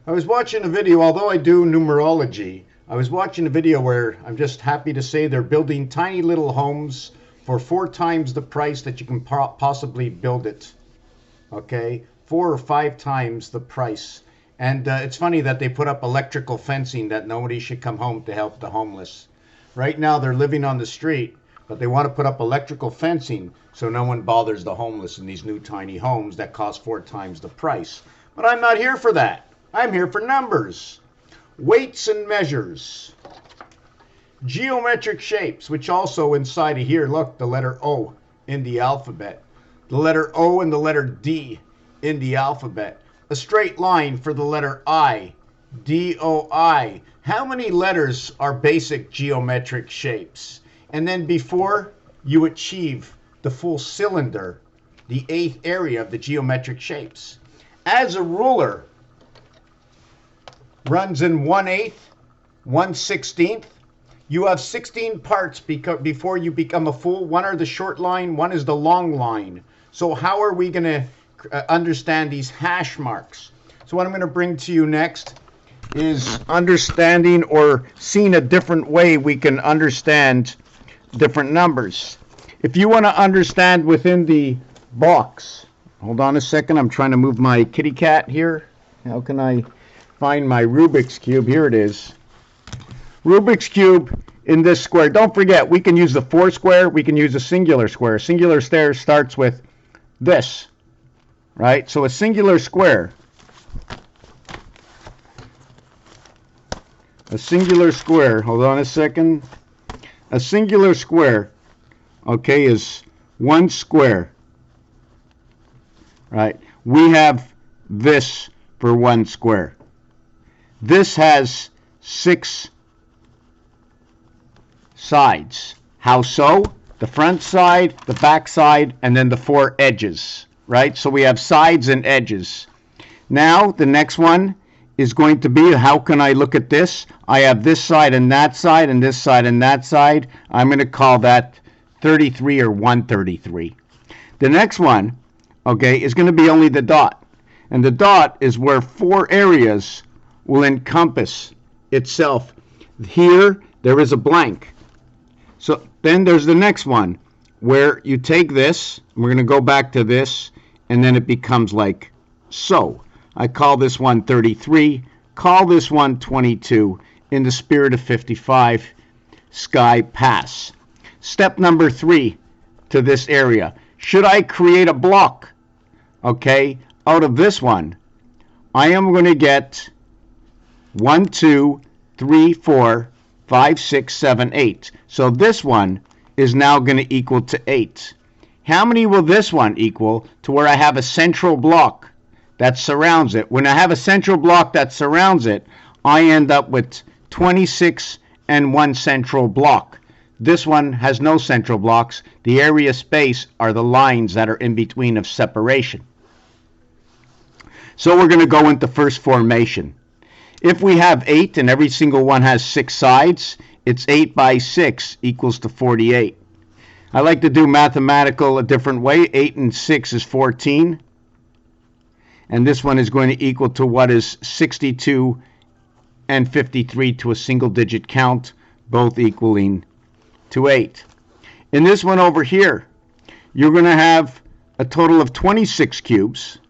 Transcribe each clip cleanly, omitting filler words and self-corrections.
I was watching a video, although I do numerology, I was watching a video where I'm just happy to say they're building tiny little homes for 4 times the price that you can possibly build it. Okay? 4 or 5 times the price. And it's funny that they put up electrical fencing that nobody should come home to help the homeless. Right now they're living on the street, but they want to put up electrical fencing so no one bothers the homeless in these new tiny homes that cost 4 times the price. But I'm not here for that. I'm here for numbers, weights and measures, geometric shapes, which also inside of here, look, the letter O in the alphabet, the letter O and the letter D in the alphabet, a straight line for the letter I, D-O-I. How many letters are basic geometric shapes? And then before you achieve the full cylinder, the 8th area of the geometric shapes, as a ruler runs in 1/8, 1/16, you have 16 parts before you become a full. One are the short line, one is the long line. So how are we going to understand these hash marks? So what I'm going to bring to you next is understanding or seeing a different way we can understand different numbers. If you want to understand within the box, hold on a second, I'm trying to move my kitty cat here. How can I find my Rubik's Cube? Here it is. Rubik's Cube in this square. Don't forget, we can use the 4 square, we can use a singular square. Singular square starts with this, right? So a singular square, hold on a second. A singular square, okay, is 1 square, right? We have this for 1 square. This has 6 sides. How so? The front side, the back side, and then the 4 edges, right? So we have sides and edges. Now the next one is going to be, how can I look at this? I have this side and that side and this side and that side. I'm going to call that 33 or 133. The next one, okay, is going to be only the dot. And the dot is where 4 areas will encompass itself. Here, there is a blank. So then there's the next one where you take this, and we're going to go back to this, and then it becomes like so. I call this one 33, call this one 22, in the spirit of 55, Sky Pass. Step number 3 to this area. Should I create a block, okay, out of this one? I am going to get 1, 2, 3, 4, 5, 6, 7, 8. So this one is now going to equal to 8. How many will this one equal to where I have a central block that surrounds it? When I have a central block that surrounds it, I end up with 26 and 1 central block. This one has no central blocks. The area space are the lines that are in between of separation. So we're going to go into first formation. If we have 8 and every single one has 6 sides, it's 8 by 6 equals to 48. I like to do mathematical a different way. 8 and 6 is 14. And this one is going to equal to what is 62 and 53 to a single digit count, both equaling to 8. In this one over here, you're going to have a total of 26 cubes.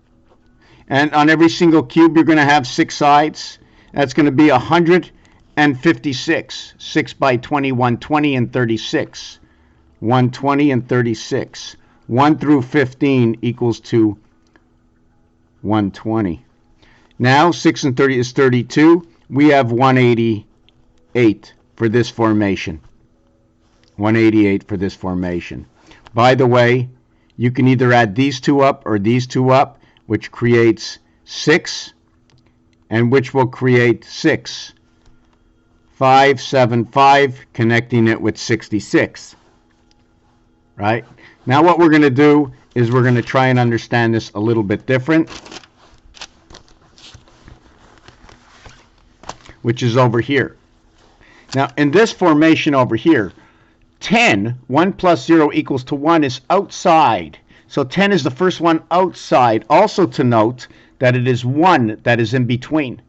And on every single cube, you're going to have 6 sides. That's going to be 156. 6 by 20, 120 and 36. 120 and 36. 1 through 15 equals to 120. Now 6 and 30 is 32. We have 188 for this formation. 188 for this formation. By the way, you can either add these 2 up or these 2 up, which creates 6, and which will create 6. 5, 7, 5, connecting it with 66. Right? Now what we're going to do is we're going to try and understand this a little bit different, which is over here. Now in this formation over here, 10, 1 plus 0 equals to 1 is outside. So 10 is the first one outside. Also to note that it is 1 that is in between.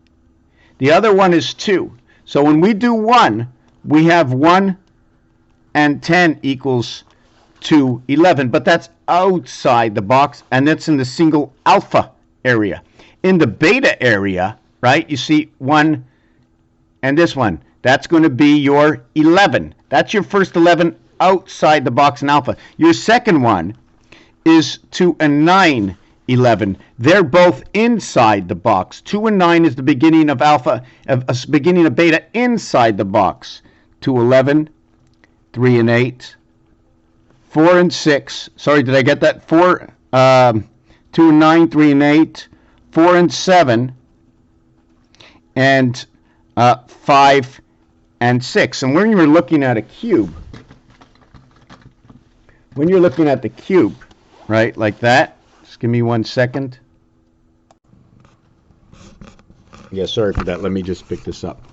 The other one is 2. So when we do 1, we have 1 and 10 equals 2, 11. But that's outside the box, and that's in the single alpha area. In the beta area, right, you see 1 and this one. That's going to be your 11. That's your first 11 outside the box in alpha. Your second one is 2 and 9, 11. They're both inside the box. 2 and 9 is the beginning of alpha, beginning of beta inside the box. 2, 11, 3 and 8, 4 and 6. Sorry, did I get that? 2 and 9, 3 and 8, 4 and 7, and 5 and 6. And when you're looking at a cube, when you're looking at the cube, right, like that, just give me 1 second. Yeah, sorry for that. Let me just pick this up.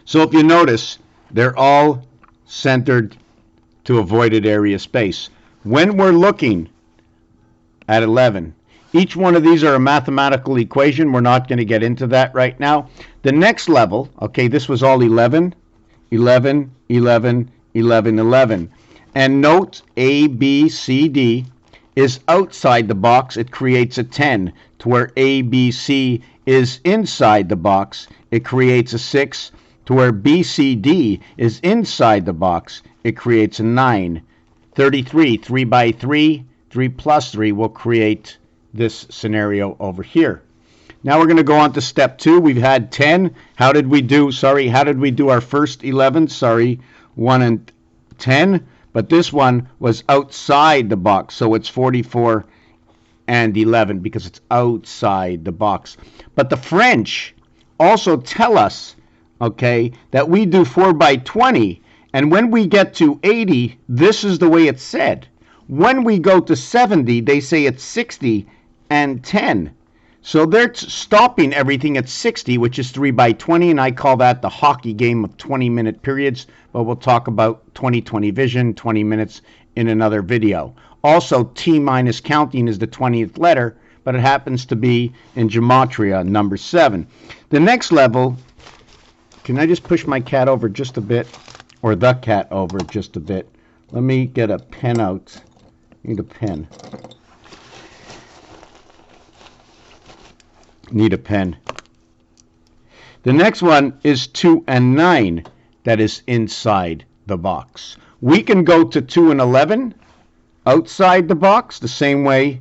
So if you notice, they're all centered to avoided area space. When we're looking at 11, each one of these are a mathematical equation. We're not going to get into that right now. The next level, okay, this was all 11, 11, 11, 11, 11. And note A, B, C, D is outside the box. It creates a 10. To where A, B, C is inside the box, it creates a 6. To where B, C, D is inside the box, it creates a 9. 33, 3 by 3, 3 plus 3 will create this scenario over here. Now we're going to go on to step 2. We've had 10. How did we do? Sorry, how did we do our first 11? Sorry, 1 and 10. But this one was outside the box, so it's 44 and 11 because it's outside the box. But the French also tell us, okay, that we do 4 by 20. And when we get to 80, this is the way it's said. When we go to 70, they say it's 60 and 10. So they're stopping everything at 60, which is 3 by 20, and I call that the hockey game of 20-minute periods, but we'll talk about 20/20 vision, 20 minutes in another video. Also, T minus counting is the 20th letter, but it happens to be in gematria number 7. The next level, can I just push my cat over just a bit, or the cat over just a bit? Let me get a pen out. Need a pen. Need a pen. The next one is 2 and 9 that is inside the box. We can go to 2 and 11 outside the box the same way,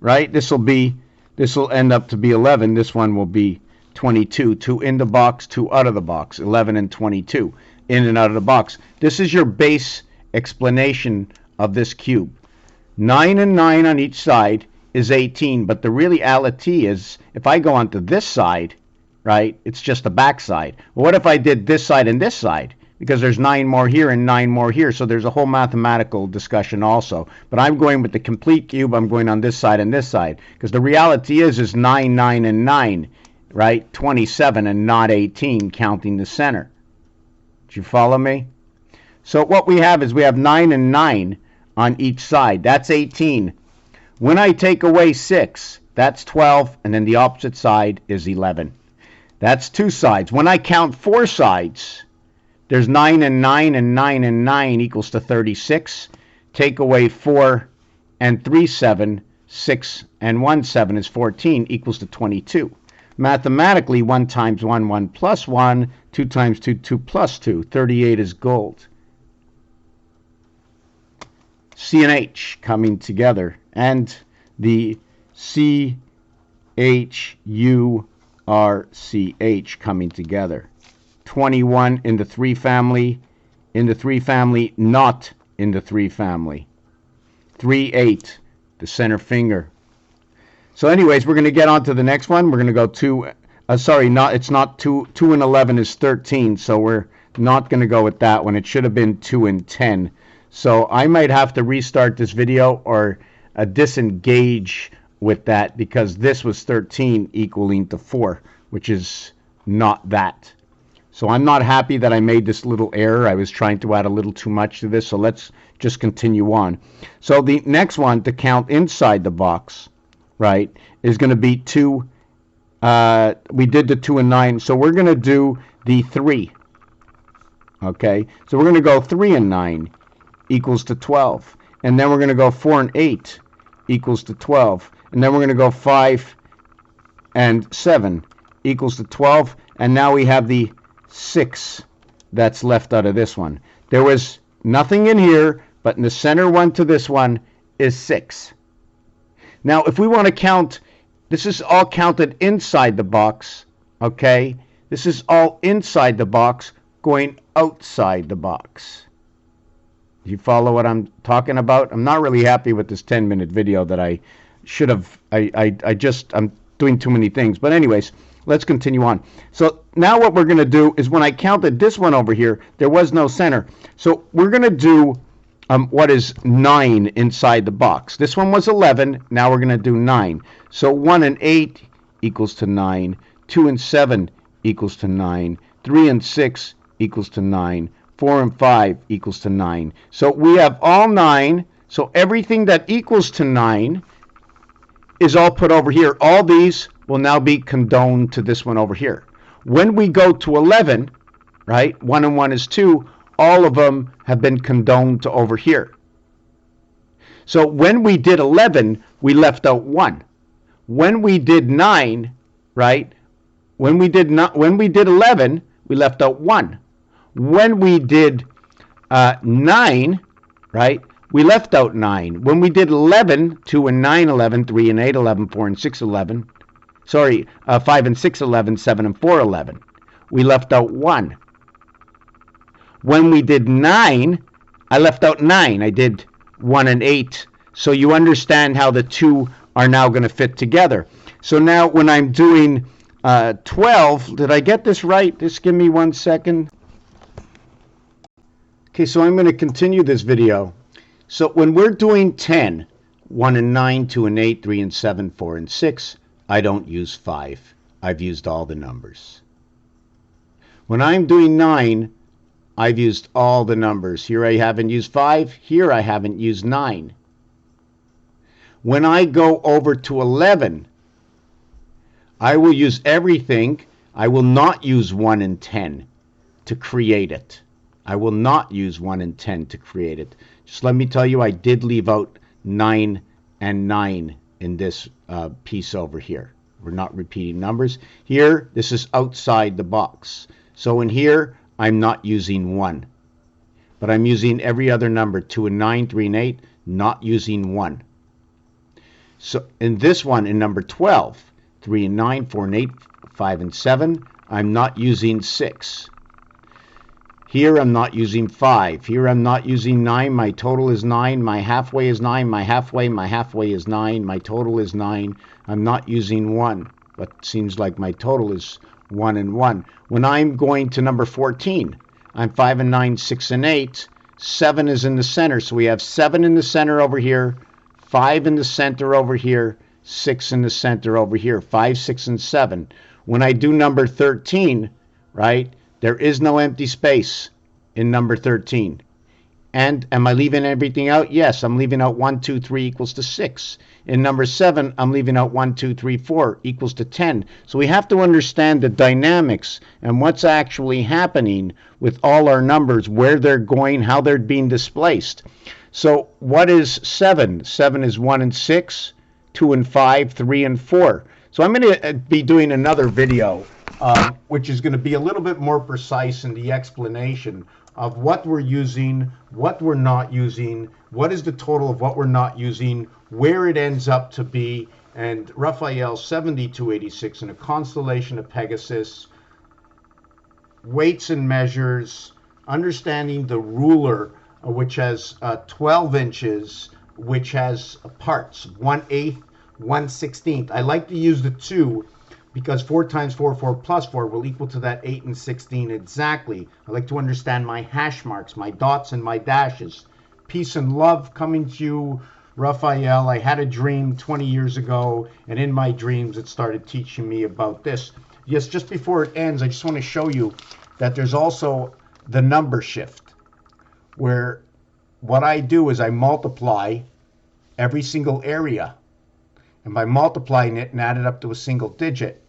right? This will end up to be 11. This one will be 22. 2 in the box, 2 out of the box. 11 and 22 in and out of the box. This is your base explanation of this cube. 9 and 9 on each side is 18, but the reality is, if I go onto this side, right, it's just the back side. Well, what if I did this side and this side? Because there's 9 more here and 9 more here, so there's a whole mathematical discussion also. But I'm going with the complete cube. I'm going on this side and this side, because the reality is 9, 9, and 9, right? 27 and not 18, counting the center. Did you follow me? So what we have is we have 9 and 9 on each side. That's 18. When I take away 6, that's 12, and then the opposite side is 11. That's 2 sides. When I count 4 sides, there's 9 and 9, and 9 and 9 equals to 36. Take away 4 and 3, 7. 6 and 1, 7 is 14, equals to 22. Mathematically, 1 times 1, 1 plus 1. 2 times 2, 2 plus 2. 38 is gold. C and H coming together, and the CHURCH coming together. 21 in the 3 family, in the 3 family, not in the 3 family. 3, 8, the center finger. So anyways, we're going to get on to the next one. We're going to go to, it's not 2 and 11 is 13, so we're not going to go with that one. It should have been 2 and 10. So I might have to restart this video or disengage with that, because this was 13 equaling to 4, which is not that. So I'm not happy that I made this little error. I was trying to add a little too much to this, so let's just continue on. So the next one to count inside the box, right, is going to be 2 We did the 2 and 9, so we're going to do the 3. Okay, so we're going to go 3 and 9 equals to 12. And then we're going to go 4 and 8 equals to 12. And then we're going to go 5 and 7 equals to 12. And now we have the 6 that's left out of this one. There was nothing in here, but in the center one to this one is 6. Now, if we want to count, this is all counted inside the box, okay? This is all inside the box going outside the box. You follow what I'm talking about? I'm not really happy with this 10-minute video that I should have, I'm doing too many things. But anyways, let's continue on. So now what we're going to do is when I counted this one over here, there was no center. So we're going to do what is 9 inside the box. This one was 11. Now we're going to do 9. So 1 and 8 equals to 9. 2 and 7 equals to 9. 3 and 6 equals to 9. 4 and 5 equals to 9. So we have all 9. So everything that equals to 9 is all put over here. All these will now be condoned to this one over here. When we go to 11, right, 1 and 1 is 2, all of them have been condoned to over here. So when we did 11, we left out 1. When we did 9, right, when we did 11, we left out 1. When we did 9, right, we left out 9. When we did 11, 2 and 9, 11, 3 and 8, 11, 4 and 6, 11. Sorry, 5 and 6, 11, 7 and 4, 11. We left out 1. When we did 9, I left out 9. I did 1 and 8. So you understand how the two are now going to fit together. So now when I'm doing 12, did I get this right? Just give me 1 second. Okay, so I'm going to continue this video. So when we're doing 10, 1 and 9, 2 and 8, 3 and 7, 4 and 6, I don't use 5. I've used all the numbers. When I'm doing 9, I've used all the numbers. Here I haven't used 5. Here I haven't used 9. When I go over to 11, I will use everything. I will not use 1 and 10 to create it. I will not use 1 and 10 to create it. Just let me tell you, I did leave out 9 and 9 in this piece over here. We're not repeating numbers. Here, this is outside the box. So in here, I'm not using 1. But I'm using every other number, 2 and 9, 3 and 8, not using 1. So in this one, in number 12, 3 and 9, 4 and 8, 5 and 7, I'm not using 6. Here I'm not using 5. Here I'm not using 9. My total is 9. My halfway is 9. My halfway is 9. My total is 9. I'm not using 1. But seems like my total is 1 and 1. When I'm going to number 14, I'm 5 and 9, 6 and 8. 7 is in the center. So we have 7 in the center over here, 5 in the center over here, 6 in the center over here, 5, 6, and 7. When I do number 13, right, there is no empty space in number 13. And am I leaving everything out? Yes, I'm leaving out 1, 2, 3 equals to 6. In number 7, I'm leaving out 1, 2, 3, 4 equals to 10. So we have to understand the dynamics and what's actually happening with all our numbers, where they're going, how they're being displaced. So what is 7? 7 is 1 and 6, 2 and 5, 3 and 4. So I'm going to be doing another video, which is going to be a little bit more precise in the explanation of what we're using, what we're not using, what is the total of what we're not using, where it ends up to be, and Raphael 7286 in a constellation of Pegasus, weights and measures, understanding the ruler, which has 12 inches, which has parts, 1/8, 1/16. I like to use the 2 because 4 times 4, 4 plus 4 will equal to that 8 and 16 exactly. I like to understand my hash marks, my dots and my dashes. Peace and love coming to you, Raphael. I had a dream 20 years ago, and in my dreams it started teaching me about this. Yes, just before it ends, I just want to show you that there's also the number shift, where what I do is I multiply every single area. And by multiplying it and add it up to a single digit,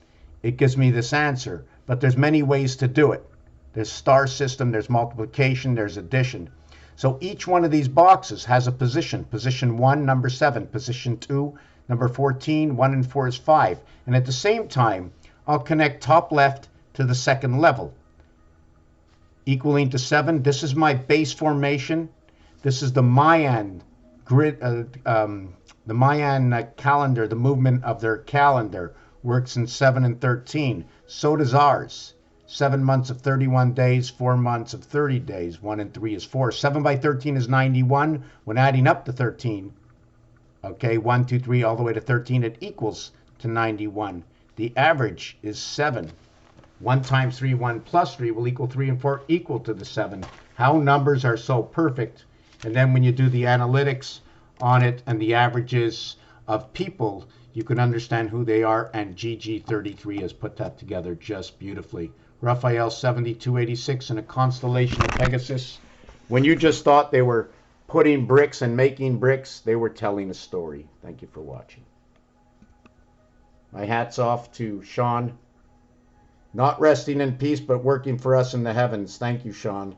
it gives me this answer. But there's many ways to do it. There's star system, there's multiplication, there's addition. So each one of these boxes has a position. Position 1, number 7. Position 2, number 14. 1 and 4 is 5. And at the same time, I'll connect top left to the second level, equaling to 7. This is my base formation. This is the Mayan grid, the Mayan calendar, the movement of their calendar works in 7 and 13. So does ours. 7 months of 31 days, 4 months of 30 days. 1 and 3 is 4. 7 by 13 is 91. When adding up to 13, okay, 1, 2, 3, all the way to 13, it equals to 91. The average is 7. 1 times 3, 1 plus 3 will equal 3, and 4 equal to the 7. How numbers are so perfect. And then when you do the analytics on it and the averages of people, you can understand who they are, and GG33 has put that together just beautifully. Raphael 7286 in a constellation of Pegasus. When you just thought they were putting bricks and making bricks, they were telling a story. Thank you for watching. My hat's off to Sean. Not resting in peace, but working for us in the heavens. Thank you, Sean.